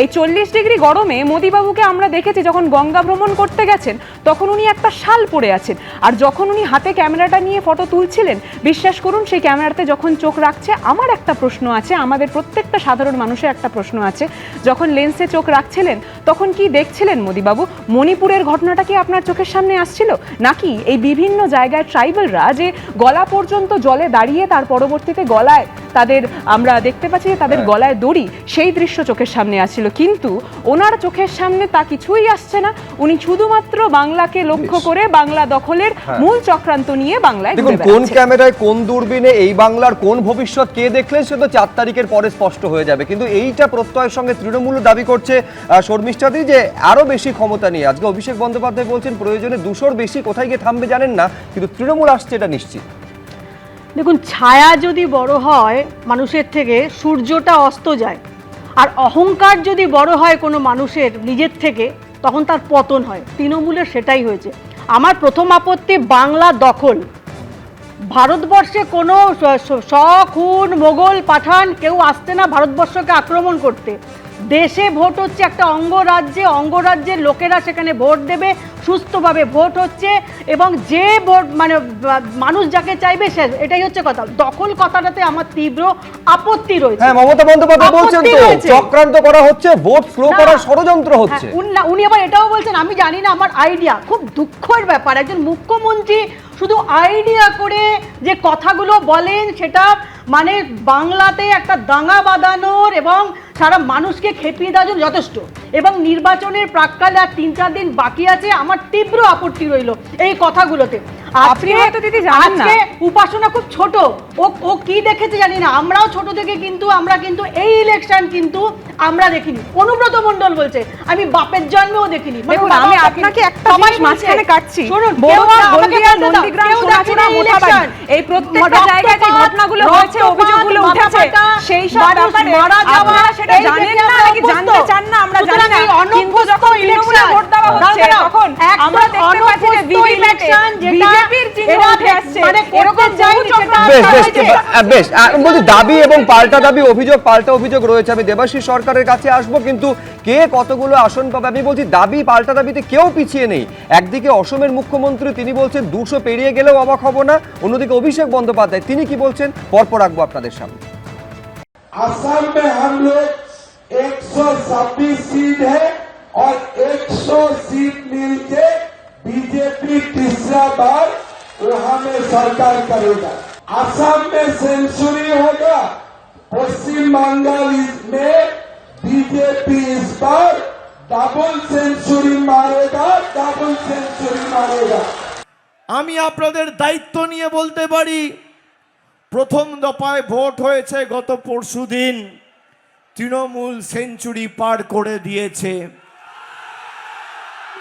এই 40 ডিগ্রি গরমে মোদিবাবুকে আমরা দেখেছি যখন গঙ্গা ভ্রমণ করতে গেছেন তখন উনি একটা শাল পরে আছেন, আর যখন উনি হাতে ক্যামেরাটা নিয়ে ফটো তুলছিলেন বিশ্বাস করুন সেই ক্যামেরাতে যখন চোখ রাখছে, আমার একটা প্রশ্ন আছে, আমাদের প্রত্যেকটা সাধারণ মানুষের একটা প্রশ্ন আছে, যখন লেন্সে চোখ রাখছিলেন তখন কি দেখছিলেন মোদিবাবু? মণিপুরের ঘটনাটা কি আপনার চোখের সামনে আসছিল, নাকি এই বিভিন্ন জায়গায় ট্রাইবালরা যে গলা পর্যন্ত জলে দাঁড়িয়ে তার পরবর্তীতে গলায় তাদের আমরা দেখতে পাচ্ছি যে তাদের গলায় দড়ি, সেই দৃশ্য চোখের সামনে আসছিল? কিন্তু ওনার চোখের সামনে তা কিছুই আসছে না। উনি শুধুমাত্র বাংলাকে লক্ষ্য করে বাংলা দখলের মূল চক্রান্ত নিয়ে বাংলায় ঘুরে বেড়াচ্ছেন। কোন ক্যামেরায় কোন দূরবীনে এই বাংলার কোন ভবিষ্যৎ কে দেখলেন সে তো 4 তারিখের পরে স্পষ্ট হয়ে যাবে। কিন্তু এইটা প্রত্যয়ের সঙ্গে তৃণমূল দাবি করছে শর্মিষ্ঠাদি যে আরো বেশি ক্ষমতা নিয়ে। আজকে অভিষেক বন্দ্যোপাধ্যায় বলছেন প্রয়োজনে 200-র বেশি, কোথায় গিয়ে থামবে জানেন না, কিন্তু তৃণমূল আসছে এটা নিশ্চিত। দেখুন, ছায়া যদি বড় হয় মানুষের থেকে সূর্যটা অস্ত যায়, আর অহংকার যদি বড় হয় কোনো মানুষের নিজের থেকে তখন তার পতন হয়। তৃণমূলের সেটাই হয়েছে। আমার প্রথম আপত্তি বাংলা দখল। ভারতবর্ষে কোনো খুন মোগল পাঠান কেউ আসছে না ভারতবর্ষকে আক্রমণ করতে। দেশে ভোট হচ্ছে একটা অঙ্গরাজ্যের লোকেরা সেখানে ভোট দেবে, সুস্থভাবে ভোট হচ্ছে, এবং যে ভোট মানে মানুষ যাকে চাইবে সে, এটাই হচ্ছে কথা। দখল কথাটাতে আমার তীব্র আপত্তি রয়েছে। হ্যাঁ, মমতা বন্দ্যোপাধ্যায় বলছেন তো চক্রান্ত করা হচ্ছে, ভোট স্লো করার ষড়যন্ত্র হচ্ছে। উনি আবার এটাও বলছেন আমি জানি না, আমার আইডিয়া। খুব দুঃখের ব্যাপার, একজন মুখ্যমন্ত্রী শুধু আইডিয়া করে যে কথাগুলো বলেন সেটা মানে বাংলাতে একটা দাঙ্গা বাঁধানোর এবং সারা মানুষকে খেপিয়ে দেওয়ার জন্য যথেষ্ট। এবং নির্বাচনের প্রাক্কালে আর 3-4 দিন বাকি আছে, আমার তীব্র আপত্তি রইল এই কথাগুলোতে। আজকে উপাসনা খুব ছোট, ও কি দেখেছে জানি না, আমরাও ছোট থেকে কিন্তু আমরা কিন্তু এই ইলেকশন কিন্তু আমরা দেখিনি। অনুব্রত মণ্ডল বলছে আমি বাপের জন্মেও দেখিনি। আমি আপনাকে একটা জিনিস মাঝখানে কাটছি, বড়ুয়া হলদিয়া নন্দীগ্রাম সোনাচূড়া মোথাবাড়ি এই প্রত্যেকটা জায়গায় যে ঘটনাগুলো হয়েছে, অভিযোগগুলো উঠেছে, সেই সব ব্যাপারে আপনারা সেটা জানেন না নাকি জানতে চান না আমরা জানি না। কিন্তু যখন তৃণমূলে ভোট দেওয়া হচ্ছে তখন আমরা দেখতে পাচ্ছি যে ইলেকশন যেটা বিজেপির চিহ্ন উঠে আসছে, এরকম বহু বেশ বলছি দাবি এবং পাল্টা দাবি, অভিযোগ পাল্টা অভিযোগ রয়েছে। আমি দেবাশিস সরকারের কাছে আসবো, কিন্তু কে কতগুলো আসন পাবে? আমি বলছি দাবি পাল্টা দাবিতে কেউ পিছিয়ে নেই। একদিকে অসমের মুখ্যমন্ত্রী তিনি বলছেন 200 পেরিয়ে গেলেও অবাক হব না, অন্যদিকে অভিষেক বন্দ্যোপাধ্যায় তিনি কি বলছেন পরপর রাখবো আপনাদের সামনে। असम में हम लोग 126 सीट है और 100 सीट मिलके बीजेपी तीसरा बार वहां में सरकार करेगा। असम में सेंचुरी होगा, पश्चिम बंगाल में बीजेपी इस बार डबल सेंचुरी मारेगा। আমি আপনাদের দায়িত্ব নিয়ে বলতে পারি, প্রথম দফায় ভোট হয়েছে গত পরশুদিন, তৃণমূল সেঞ্চুরি পার করে দিয়েছে।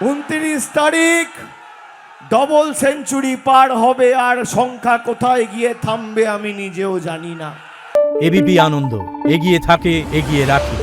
29 তারিখ ডবল সেঞ্চুরি পার হবে, আর সংখ্যা কোথায় গিয়ে থামবে আমি নিজেও জানি না। এবিপি আনন্দ এগিয়ে থাকে, এগিয়ে রাখে।